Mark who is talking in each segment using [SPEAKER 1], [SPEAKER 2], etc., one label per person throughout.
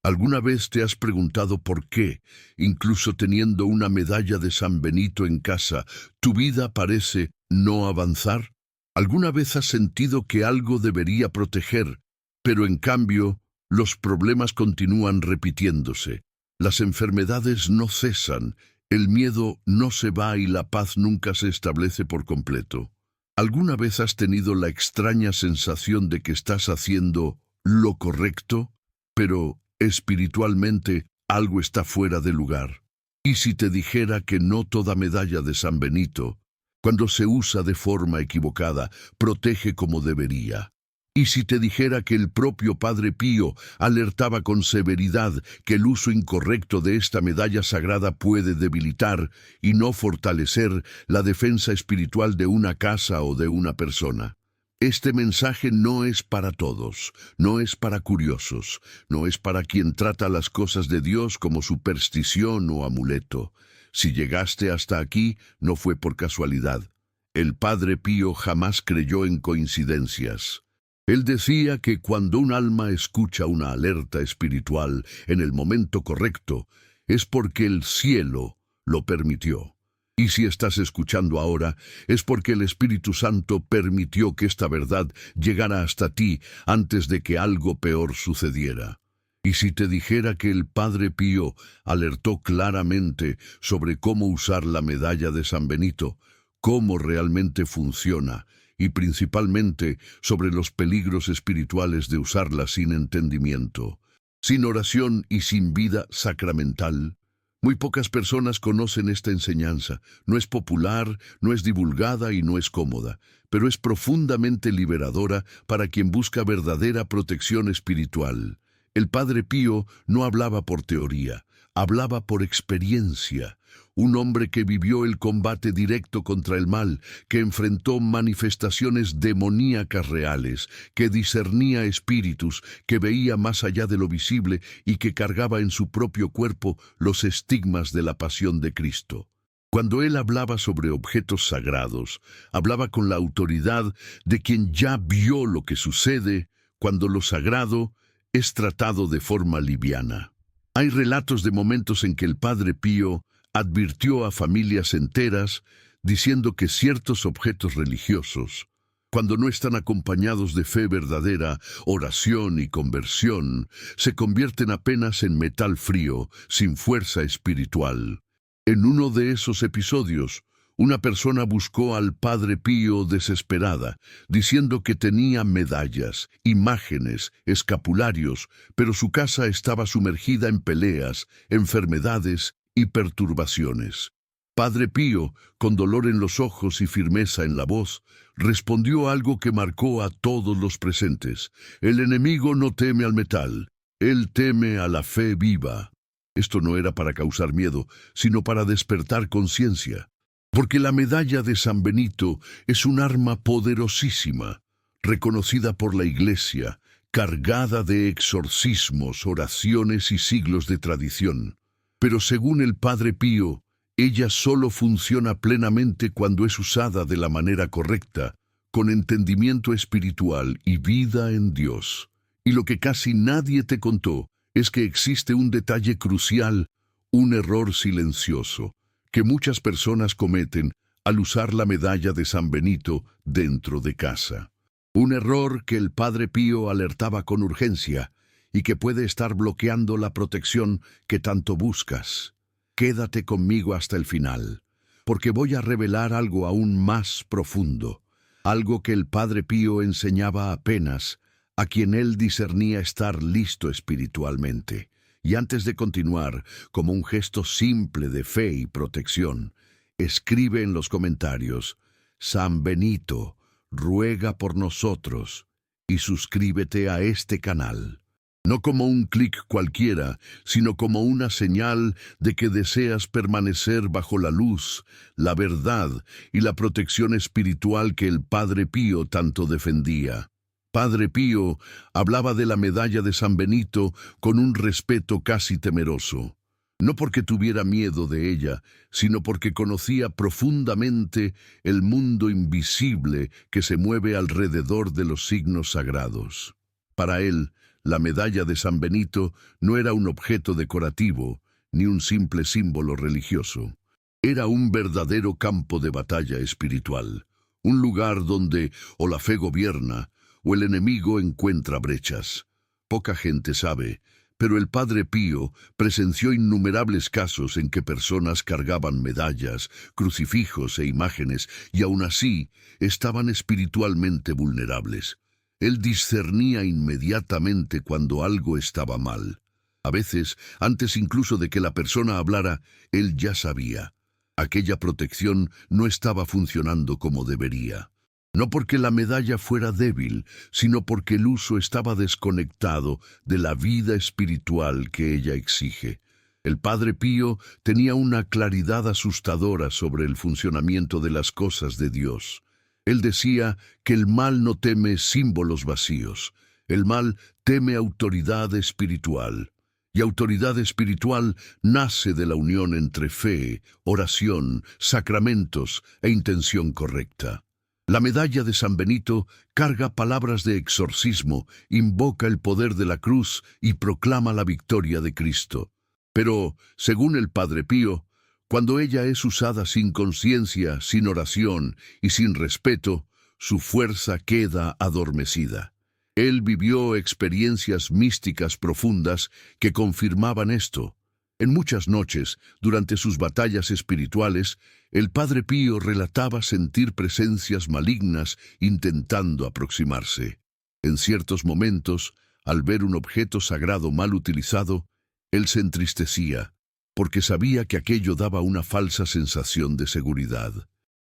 [SPEAKER 1] ¿Alguna vez te has preguntado por qué, incluso teniendo una medalla de San Benito en casa, tu vida parece no avanzar? ¿Alguna vez has sentido que algo debería proteger, pero en cambio los problemas continúan repitiéndose? Las enfermedades no cesan, el miedo no se va y la paz nunca se establece por completo. ¿Alguna vez has tenido la extraña sensación de que estás haciendo lo correcto, pero espiritualmente algo está fuera de lugar? ¿Y si te dijera que no toda medalla de San Benito, cuando se usa de forma equivocada, protege como debería? ¿Y si te dijera que el propio Padre Pío alertaba con severidad que el uso incorrecto de esta medalla sagrada puede debilitar y no fortalecer la defensa espiritual de una casa o de una persona? Este mensaje no es para todos, no es para curiosos, no es para quien trata las cosas de Dios como superstición o amuleto. Si llegaste hasta aquí, no fue por casualidad. El Padre Pío jamás creyó en coincidencias. Él decía que cuando un alma escucha una alerta espiritual en el momento correcto, es porque el cielo lo permitió. Y si estás escuchando ahora, es porque el Espíritu Santo permitió que esta verdad llegara hasta ti antes de que algo peor sucediera. Y si te dijera que el Padre Pío alertó claramente sobre cómo usar la medalla de San Benito, cómo realmente funciona, y principalmente sobre los peligros espirituales de usarla sin entendimiento, sin oración y sin vida sacramental. Muy pocas personas conocen esta enseñanza. No es popular, no es divulgada y no es cómoda, pero es profundamente liberadora para quien busca verdadera protección espiritual. El Padre Pío no hablaba por teoría, hablaba por experiencia. Un hombre que vivió el combate directo contra el mal, que enfrentó manifestaciones demoníacas reales, que discernía espíritus, que veía más allá de lo visible y que cargaba en su propio cuerpo los estigmas de la pasión de Cristo. Cuando él hablaba sobre objetos sagrados, hablaba con la autoridad de quien ya vio lo que sucede cuando lo sagrado es tratado de forma liviana. Hay relatos de momentos en que el Padre Pío advirtió a familias enteras diciendo que ciertos objetos religiosos, cuando no están acompañados de fe verdadera, oración y conversión, se convierten apenas en metal frío, sin fuerza espiritual. En uno de esos episodios, una persona buscó al Padre Pío desesperada, diciendo que tenía medallas, imágenes, escapularios, pero su casa estaba sumergida en peleas, enfermedades y perturbaciones. Padre Pío, con dolor en los ojos y firmeza en la voz, respondió algo que marcó a todos los presentes. El enemigo no teme al metal, él teme a la fe viva. Esto no era para causar miedo, sino para despertar conciencia. Porque la medalla de San Benito es un arma poderosísima, reconocida por la Iglesia, cargada de exorcismos, oraciones y siglos de tradición. Pero según el Padre Pío, ella solo funciona plenamente cuando es usada de la manera correcta, con entendimiento espiritual y vida en Dios. Y lo que casi nadie te contó es que existe un detalle crucial, un error silencioso, que muchas personas cometen al usar la medalla de San Benito dentro de casa. Un error que el Padre Pío alertaba con urgencia y que puede estar bloqueando la protección que tanto buscas. Quédate conmigo hasta el final, porque voy a revelar algo aún más profundo, algo que el Padre Pío enseñaba apenas a quien él discernía estar listo espiritualmente. Y antes de continuar, como un gesto simple de fe y protección, escribe en los comentarios: San Benito, ruega por nosotros, y suscríbete a este canal. No como un clic cualquiera, sino como una señal de que deseas permanecer bajo la luz, la verdad y la protección espiritual que el Padre Pío tanto defendía. Padre Pío hablaba de la medalla de San Benito con un respeto casi temeroso, no porque tuviera miedo de ella, sino porque conocía profundamente el mundo invisible que se mueve alrededor de los signos sagrados. Para él, La medalla de San Benito no era un objeto decorativo, ni un simple símbolo religioso. Era un verdadero campo de batalla espiritual, un lugar donde o la fe gobierna o el enemigo encuentra brechas. Poca gente sabe, pero el Padre Pío presenció innumerables casos en que personas cargaban medallas, crucifijos e imágenes y aún así estaban espiritualmente vulnerables. Él discernía inmediatamente cuando algo estaba mal. A veces, antes incluso de que la persona hablara, él ya sabía. Aquella protección no estaba funcionando como debería. No porque la medalla fuera débil, sino porque el uso estaba desconectado de la vida espiritual que ella exige. El Padre Pío tenía una claridad asustadora sobre el funcionamiento de las cosas de Dios. Él decía que el mal no teme símbolos vacíos, el mal teme autoridad espiritual. Y autoridad espiritual nace de la unión entre fe, oración, sacramentos e intención correcta. La medalla de San Benito carga palabras de exorcismo, invoca el poder de la cruz y proclama la victoria de Cristo. Pero, según el Padre Pío, cuando ella es usada sin conciencia, sin oración y sin respeto, su fuerza queda adormecida. Él vivió experiencias místicas profundas que confirmaban esto. En muchas noches, durante sus batallas espirituales, el Padre Pío relataba sentir presencias malignas intentando aproximarse. En ciertos momentos, al ver un objeto sagrado mal utilizado, él se entristecía, porque sabía que aquello daba una falsa sensación de seguridad.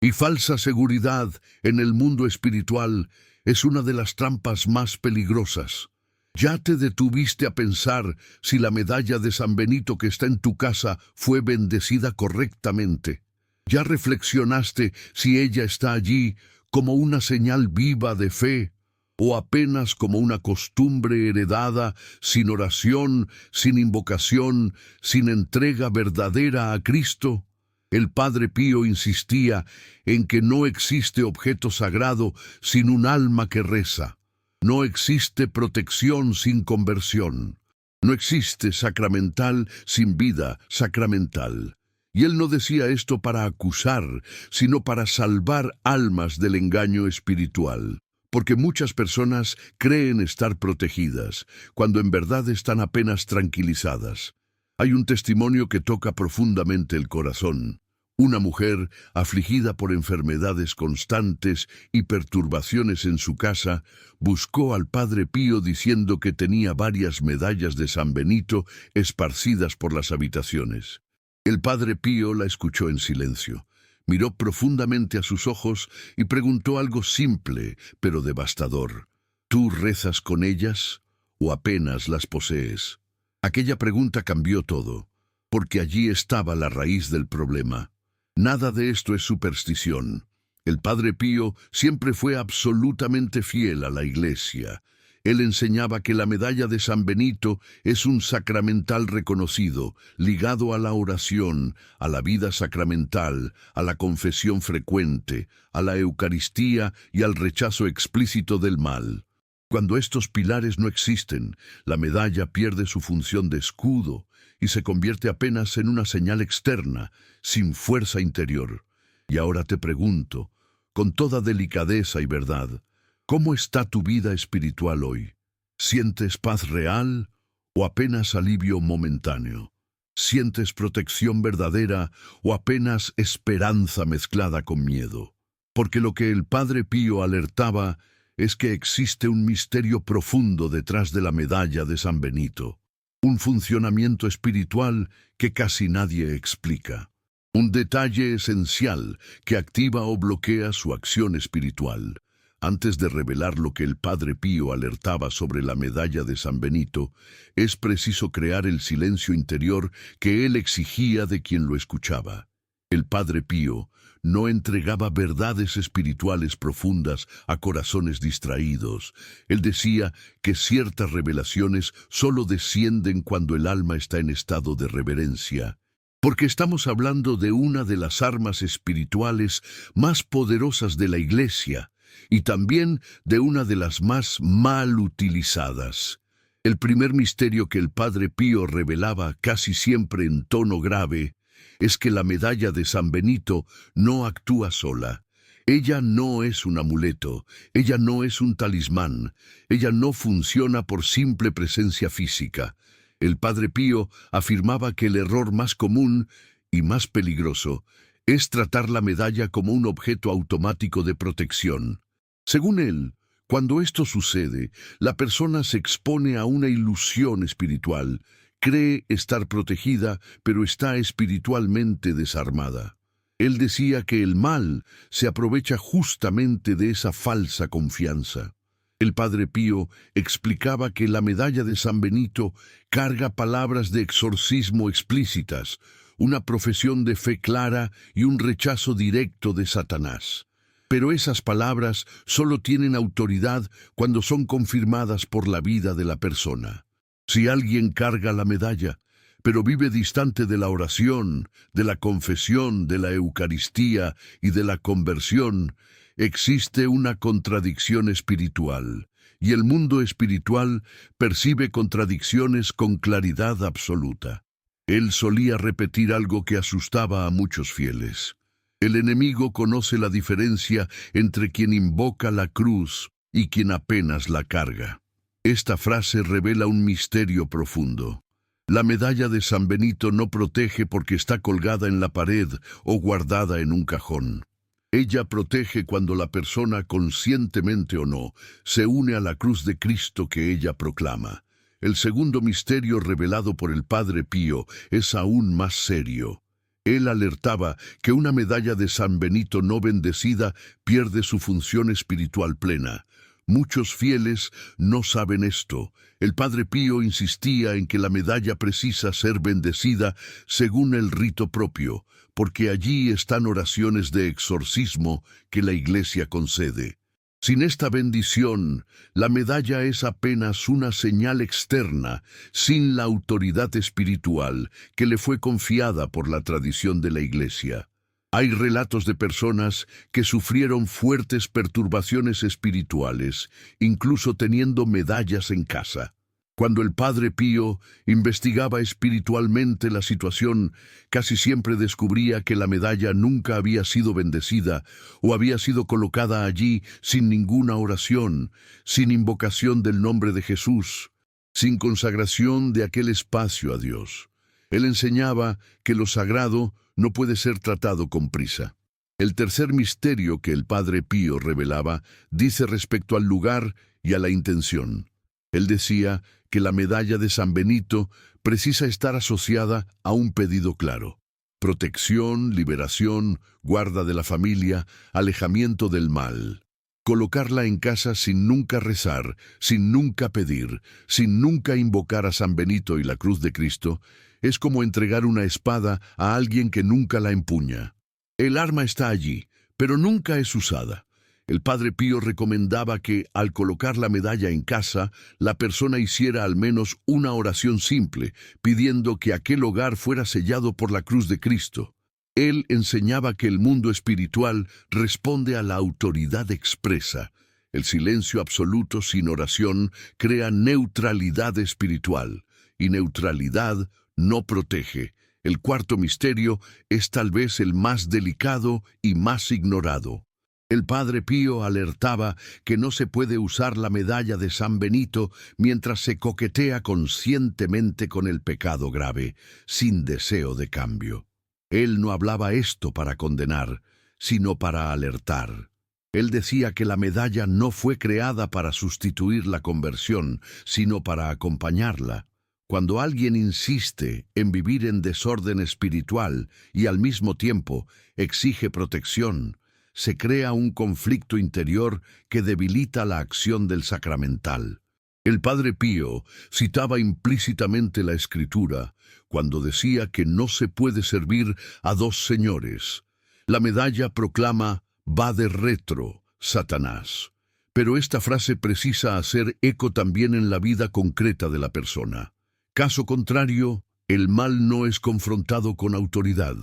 [SPEAKER 1] Y falsa seguridad en el mundo espiritual es una de las trampas más peligrosas. ¿Ya te detuviste a pensar si la medalla de San Benito que está en tu casa fue bendecida correctamente? ¿Ya reflexionaste si ella está allí como una señal viva de fe o apenas como una costumbre heredada, sin oración, sin invocación, sin entrega verdadera a Cristo? El Padre Pío insistía en que no existe objeto sagrado sin un alma que reza. No existe protección sin conversión. No existe sacramental sin vida sacramental. Y él no decía esto para acusar, sino para salvar almas del engaño espiritual. Porque muchas personas creen estar protegidas, cuando en verdad están apenas tranquilizadas. Hay un testimonio que toca profundamente el corazón. Una mujer, afligida por enfermedades constantes y perturbaciones en su casa, buscó al Padre Pío diciendo que tenía varias medallas de San Benito esparcidas por las habitaciones. El Padre Pío la escuchó en silencio, miró profundamente a sus ojos y preguntó algo simple, pero devastador. ¿Tú rezas con ellas o apenas las posees? Aquella pregunta cambió todo, porque allí estaba la raíz del problema. Nada de esto es superstición. El Padre Pío siempre fue absolutamente fiel a la Iglesia. Él enseñaba que la medalla de San Benito es un sacramental reconocido, ligado a la oración, a la vida sacramental, a la confesión frecuente, a la Eucaristía y al rechazo explícito del mal. Cuando estos pilares no existen, la medalla pierde su función de escudo y se convierte apenas en una señal externa, sin fuerza interior. Y ahora te pregunto, con toda delicadeza y verdad, ¿cómo está tu vida espiritual hoy? ¿Sientes paz real o apenas alivio momentáneo? ¿Sientes protección verdadera o apenas esperanza mezclada con miedo? Porque lo que el Padre Pío alertaba es que existe un misterio profundo detrás de la medalla de San Benito, un funcionamiento espiritual que casi nadie explica, un detalle esencial que activa o bloquea su acción espiritual. Antes de revelar lo que el Padre Pío alertaba sobre la medalla de San Benito, es preciso crear el silencio interior que él exigía de quien lo escuchaba. El Padre Pío no entregaba verdades espirituales profundas a corazones distraídos. Él decía que ciertas revelaciones solo descienden cuando el alma está en estado de reverencia. Porque estamos hablando de una de las armas espirituales más poderosas de la Iglesia y también de una de las más mal utilizadas. El primer misterio que el Padre Pío revelaba casi siempre en tono grave es que la medalla de San Benito no actúa sola. Ella no es un amuleto, ella no es un talismán, ella no funciona por simple presencia física. El Padre Pío afirmaba que el error más común y más peligroso es tratar la medalla como un objeto automático de protección. Según él, cuando esto sucede, la persona se expone a una ilusión espiritual, cree estar protegida, pero está espiritualmente desarmada. Él decía que el mal se aprovecha justamente de esa falsa confianza. El Padre Pío explicaba que la medalla de San Benito carga palabras de exorcismo explícitas, una profesión de fe clara y un rechazo directo de Satanás. Pero esas palabras solo tienen autoridad cuando son confirmadas por la vida de la persona. Si alguien carga la medalla, pero vive distante de la oración, de la confesión, de la Eucaristía y de la conversión, existe una contradicción espiritual, y el mundo espiritual percibe contradicciones con claridad absoluta. Él solía repetir algo que asustaba a muchos fieles. El enemigo conoce la diferencia entre quien invoca la cruz y quien apenas la carga. Esta frase revela un misterio profundo. La medalla de San Benito no protege porque está colgada en la pared o guardada en un cajón. Ella protege cuando la persona, conscientemente o no, se une a la cruz de Cristo que ella proclama. El segundo misterio revelado por el Padre Pío es aún más serio. Él alertaba que una medalla de San Benito no bendecida pierde su función espiritual plena. Muchos fieles no saben esto. El Padre Pío insistía en que la medalla precisa ser bendecida según el rito propio, porque allí están oraciones de exorcismo que la Iglesia concede. Sin esta bendición, la medalla es apenas una señal externa, sin la autoridad espiritual que le fue confiada por la tradición de la Iglesia. Hay relatos de personas que sufrieron fuertes perturbaciones espirituales, incluso teniendo medallas en casa. Cuando el Padre Pío investigaba espiritualmente la situación, casi siempre descubría que la medalla nunca había sido bendecida o había sido colocada allí sin ninguna oración, sin invocación del nombre de Jesús, sin consagración de aquel espacio a Dios. Él enseñaba que lo sagrado no puede ser tratado con prisa. El tercer misterio que el Padre Pío revelaba dice respecto al lugar y a la intención. Él decía que la medalla de San Benito precisa estar asociada a un pedido claro: protección, liberación, guarda de la familia, alejamiento del mal. Colocarla en casa sin nunca rezar, sin nunca pedir, sin nunca invocar a San Benito y la cruz de Cristo, es como entregar una espada a alguien que nunca la empuña. El arma está allí, pero nunca es usada. El Padre Pío recomendaba que, al colocar la medalla en casa, la persona hiciera al menos una oración simple, pidiendo que aquel hogar fuera sellado por la cruz de Cristo. Él enseñaba que el mundo espiritual responde a la autoridad expresa. El silencio absoluto sin oración crea neutralidad espiritual, y neutralidad no protege. El cuarto misterio es tal vez el más delicado y más ignorado. El Padre Pío alertaba que no se puede usar la medalla de San Benito mientras se coquetea conscientemente con el pecado grave, sin deseo de cambio. Él no hablaba esto para condenar, sino para alertar. Él decía que la medalla no fue creada para sustituir la conversión, sino para acompañarla. Cuando alguien insiste en vivir en desorden espiritual y al mismo tiempo exige protección, se crea un conflicto interior que debilita la acción del sacramental. El Padre Pío citaba implícitamente la Escritura cuando decía que no se puede servir a dos señores. La medalla proclama «Vade retro, Satanás». Pero esta frase precisa hacer eco también en la vida concreta de la persona. Caso contrario, el mal no es confrontado con autoridad,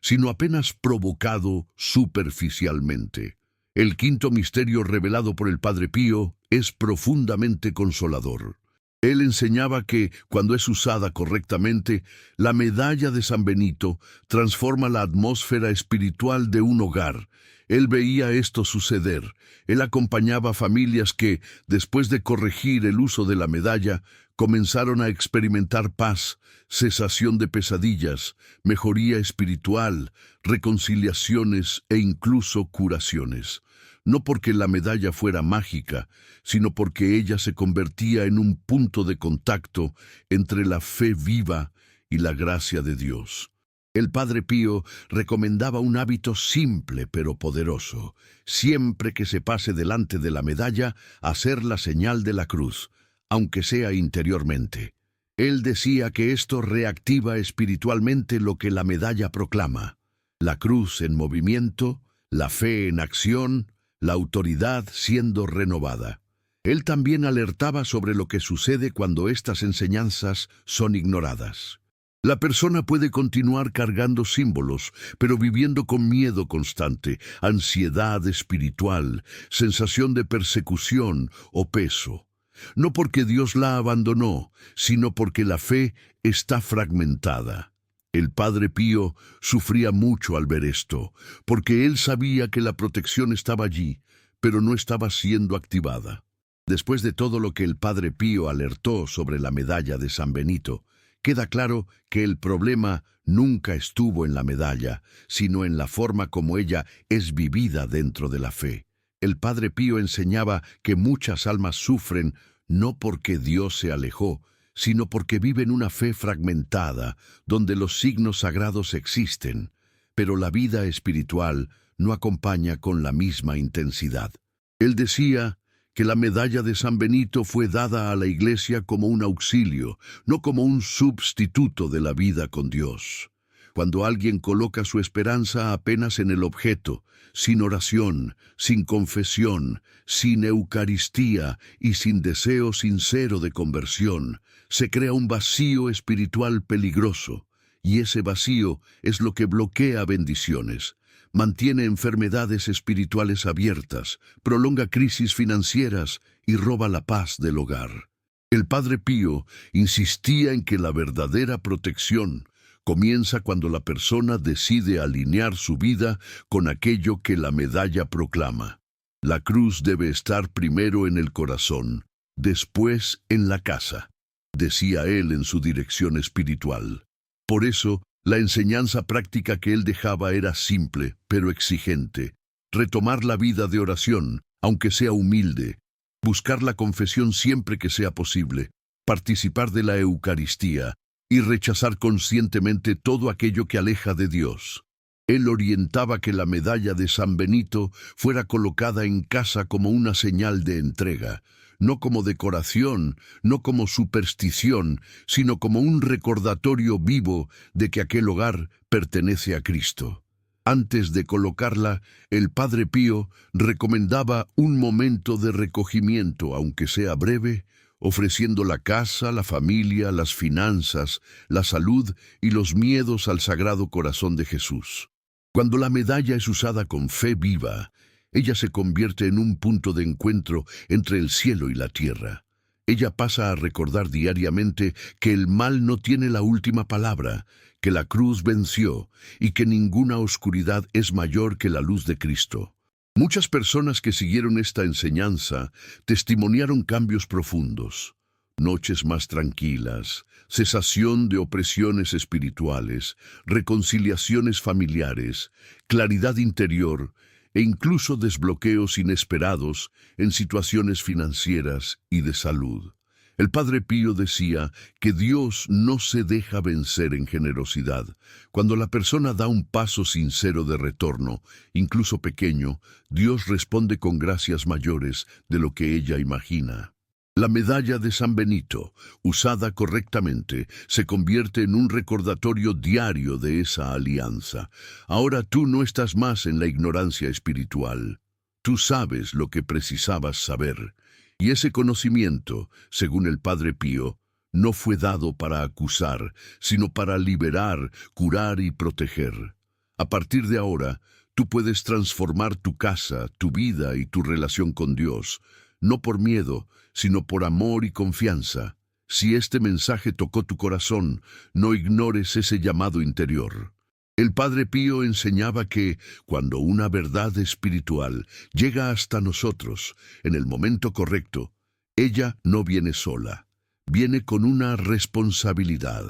[SPEAKER 1] sino apenas provocado superficialmente. El quinto misterio revelado por el Padre Pío es profundamente consolador. Él enseñaba que, cuando es usada correctamente, la medalla de San Benito transforma la atmósfera espiritual de un hogar. Él veía esto suceder. Él acompañaba a familias que, después de corregir el uso de la medalla, comenzaron a experimentar paz, cesación de pesadillas, mejoría espiritual, reconciliaciones e incluso curaciones. No porque la medalla fuera mágica, sino porque ella se convertía en un punto de contacto entre la fe viva y la gracia de Dios. El Padre Pío recomendaba un hábito simple pero poderoso: siempre que se pase delante de la medalla, hacer la señal de la cruz, aunque sea interiormente. Él decía que esto reactiva espiritualmente lo que la medalla proclama: la cruz en movimiento, la fe en acción, la autoridad siendo renovada. Él también alertaba sobre lo que sucede cuando estas enseñanzas son ignoradas. La persona puede continuar cargando símbolos, pero viviendo con miedo constante, ansiedad espiritual, sensación de persecución o peso. No porque Dios la abandonó, sino porque la fe está fragmentada. El Padre Pío sufría mucho al ver esto, porque él sabía que la protección estaba allí, pero no estaba siendo activada. Después de todo lo que el Padre Pío alertó sobre la medalla de San Benito, queda claro que el problema nunca estuvo en la medalla, sino en la forma como ella es vivida dentro de la fe. El Padre Pío enseñaba que muchas almas sufren no porque Dios se alejó, sino porque viven una fe fragmentada, donde los signos sagrados existen, pero la vida espiritual no acompaña con la misma intensidad. Él decía que la medalla de San Benito fue dada a la Iglesia como un auxilio, no como un sustituto de la vida con Dios. Cuando alguien coloca su esperanza apenas en el objeto, sin oración, sin confesión, sin Eucaristía y sin deseo sincero de conversión, se crea un vacío espiritual peligroso, y ese vacío es lo que bloquea bendiciones, mantiene enfermedades espirituales abiertas, prolonga crisis financieras y roba la paz del hogar. El Padre Pío insistía en que la verdadera protección comienza cuando la persona decide alinear su vida con aquello que la medalla proclama. La cruz debe estar primero en el corazón, después en la casa, decía él en su dirección espiritual. Por eso, la enseñanza práctica que él dejaba era simple, pero exigente: retomar la vida de oración, aunque sea humilde, buscar la confesión siempre que sea posible, participar de la Eucaristía y rechazar conscientemente todo aquello que aleja de Dios. Él orientaba que la medalla de San Benito fuera colocada en casa como una señal de entrega, no como decoración, no como superstición, sino como un recordatorio vivo de que aquel hogar pertenece a Cristo. Antes de colocarla, el Padre Pío recomendaba un momento de recogimiento, aunque sea breve, ofreciendo la casa, la familia, las finanzas, la salud y los miedos al Sagrado Corazón de Jesús. Cuando la medalla es usada con fe viva, ella se convierte en un punto de encuentro entre el cielo y la tierra. Ella pasa a recordar diariamente que el mal no tiene la última palabra, que la cruz venció y que ninguna oscuridad es mayor que la luz de Cristo. Muchas personas que siguieron esta enseñanza testimoniaron cambios profundos: noches más tranquilas, cesación de opresiones espirituales, reconciliaciones familiares, claridad interior e incluso desbloqueos inesperados en situaciones financieras y de salud. El Padre Pío decía que Dios no se deja vencer en generosidad. Cuando la persona da un paso sincero de retorno, incluso pequeño, Dios responde con gracias mayores de lo que ella imagina. La medalla de San Benito, usada correctamente, se convierte en un recordatorio diario de esa alianza. Ahora tú no estás más en la ignorancia espiritual. Tú sabes lo que precisabas saber. Y ese conocimiento, según el Padre Pío, no fue dado para acusar, sino para liberar, curar y proteger. A partir de ahora, tú puedes transformar tu casa, tu vida y tu relación con Dios, no por miedo, sino por amor y confianza. Si este mensaje tocó tu corazón, no ignores ese llamado interior. El Padre Pío enseñaba que, cuando una verdad espiritual llega hasta nosotros, en el momento correcto, ella no viene sola, viene con una responsabilidad.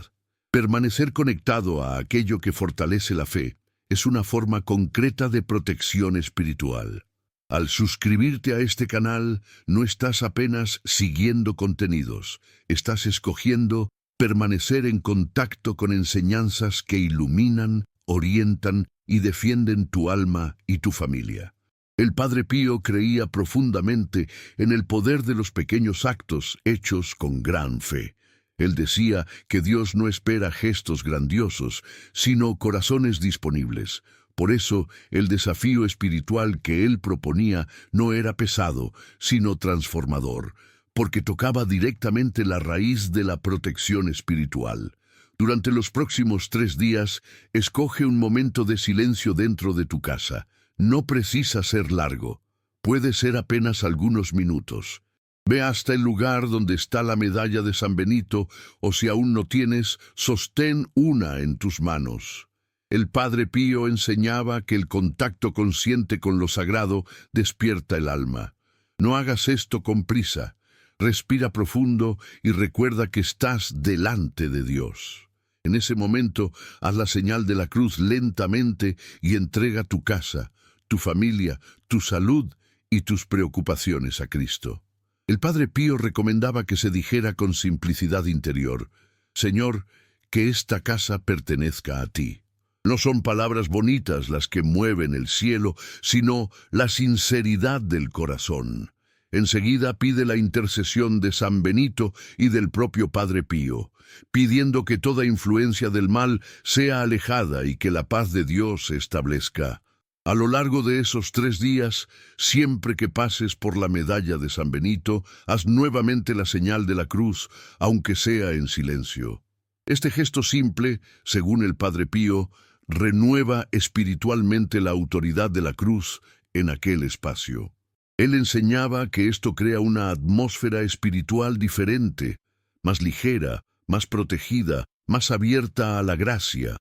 [SPEAKER 1] Permanecer conectado a aquello que fortalece la fe es una forma concreta de protección espiritual. Al suscribirte a este canal, no estás apenas siguiendo contenidos, estás escogiendo permanecer en contacto con enseñanzas que iluminan, orientan y defienden tu alma y tu familia. El Padre Pío creía profundamente en el poder de los pequeños actos hechos con gran fe. Él decía que Dios no espera gestos grandiosos, sino corazones disponibles. Por eso, el desafío espiritual que él proponía no era pesado, sino transformador, porque tocaba directamente la raíz de la protección espiritual. Durante los próximos 3 días, escoge un momento de silencio dentro de tu casa. No precisa ser largo, puede ser apenas algunos minutos. Ve hasta el lugar donde está la medalla de San Benito, o si aún no tienes, sostén una en tus manos. El Padre Pío enseñaba que el contacto consciente con lo sagrado despierta el alma. No hagas esto con prisa. Respira profundo y recuerda que estás delante de Dios. En ese momento, haz la señal de la cruz lentamente y entrega tu casa, tu familia, tu salud y tus preocupaciones a Cristo. El Padre Pío recomendaba que se dijera con simplicidad interior: Señor, que esta casa pertenezca a ti. No son palabras bonitas las que mueven el cielo, sino la sinceridad del corazón. Enseguida pide la intercesión de San Benito y del propio Padre Pío, pidiendo que toda influencia del mal sea alejada y que la paz de Dios se establezca. A lo largo de esos 3 días, siempre que pases por la medalla de San Benito, haz nuevamente la señal de la cruz, aunque sea en silencio. Este gesto simple, según el Padre Pío, renueva espiritualmente la autoridad de la cruz en aquel espacio. Él enseñaba que esto crea una atmósfera espiritual diferente, más ligera, más protegida, más abierta a la gracia.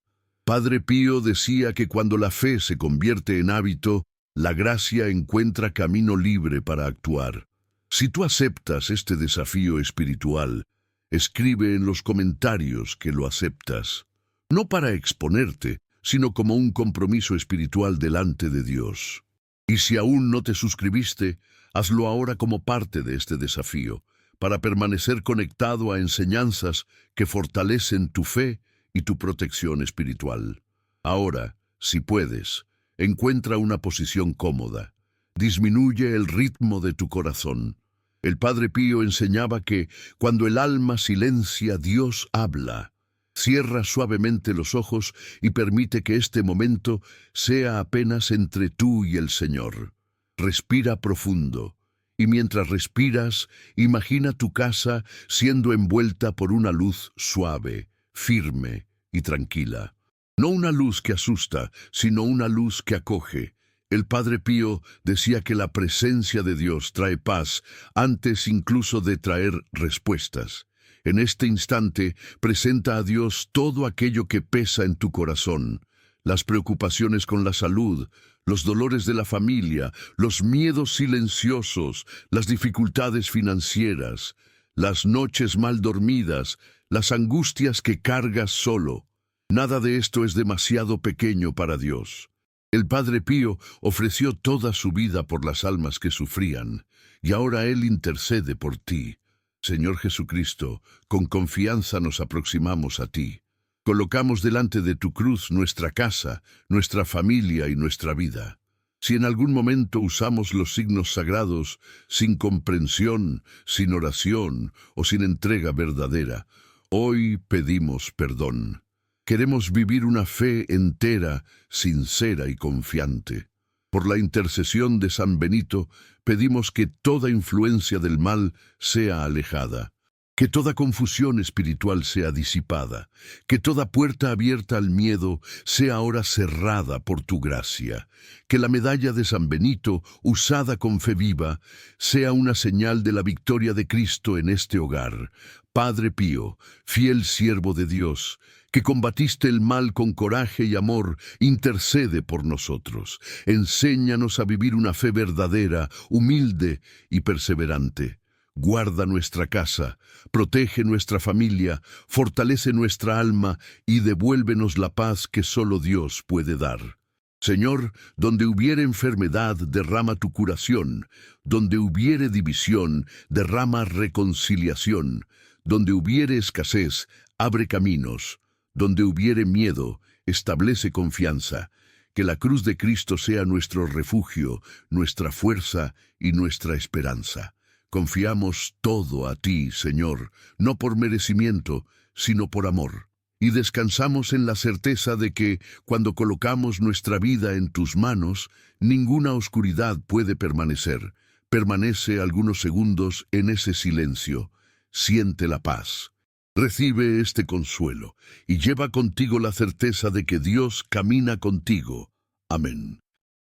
[SPEAKER 1] Padre Pío decía que cuando la fe se convierte en hábito, la gracia encuentra camino libre para actuar. Si tú aceptas este desafío espiritual, escribe en los comentarios que lo aceptas, no para exponerte, sino como un compromiso espiritual delante de Dios. Y si aún no te suscribiste, hazlo ahora como parte de este desafío, para permanecer conectado a enseñanzas que fortalecen tu fe y tu protección espiritual. Ahora, si puedes, encuentra una posición cómoda. Disminuye el ritmo de tu corazón. El Padre Pío enseñaba que cuando el alma silencia, Dios habla. Cierra suavemente los ojos y permite que este momento sea apenas entre tú y el Señor. Respira profundo, y mientras respiras, imagina tu casa siendo envuelta por una luz suave, firme y tranquila. No una luz que asusta, sino una luz que acoge. El Padre Pío decía que la presencia de Dios trae paz antes incluso de traer respuestas. En este instante, presenta a Dios todo aquello que pesa en tu corazón, las preocupaciones con la salud, los dolores de la familia, los miedos silenciosos, las dificultades financieras, las noches mal dormidas, las angustias que cargas solo. Nada de esto es demasiado pequeño para Dios. El Padre Pío ofreció toda su vida por las almas que sufrían, y ahora Él intercede por ti. Señor Jesucristo, con confianza nos aproximamos a ti. Colocamos delante de tu cruz nuestra casa, nuestra familia y nuestra vida. Si en algún momento usamos los signos sagrados sin comprensión, sin oración o sin entrega verdadera, hoy pedimos perdón. Queremos vivir una fe entera, sincera y confiante. Por la intercesión de San Benito, pedimos que toda influencia del mal sea alejada, Que toda confusión espiritual sea disipada, que toda puerta abierta al miedo sea ahora cerrada por tu gracia, que la medalla de San Benito, usada con fe viva, sea una señal de la victoria de Cristo en este hogar. Padre Pío, fiel siervo de Dios, que combatiste el mal con coraje y amor, intercede por nosotros. Enséñanos a vivir una fe verdadera, humilde y perseverante. Guarda nuestra casa, protege nuestra familia, fortalece nuestra alma y devuélvenos la paz que solo Dios puede dar. Señor, donde hubiere enfermedad, derrama tu curación. Donde hubiere división, derrama reconciliación. Donde hubiere escasez, abre caminos. Donde hubiere miedo, establece confianza. Que la cruz de Cristo sea nuestro refugio, nuestra fuerza y nuestra esperanza. Confiamos todo a ti, Señor, no por merecimiento, sino por amor. Y descansamos en la certeza de que, cuando colocamos nuestra vida en tus manos, ninguna oscuridad puede permanecer. Permanece algunos segundos en ese silencio. Siente la paz. Recibe este consuelo y lleva contigo la certeza de que Dios camina contigo. Amén.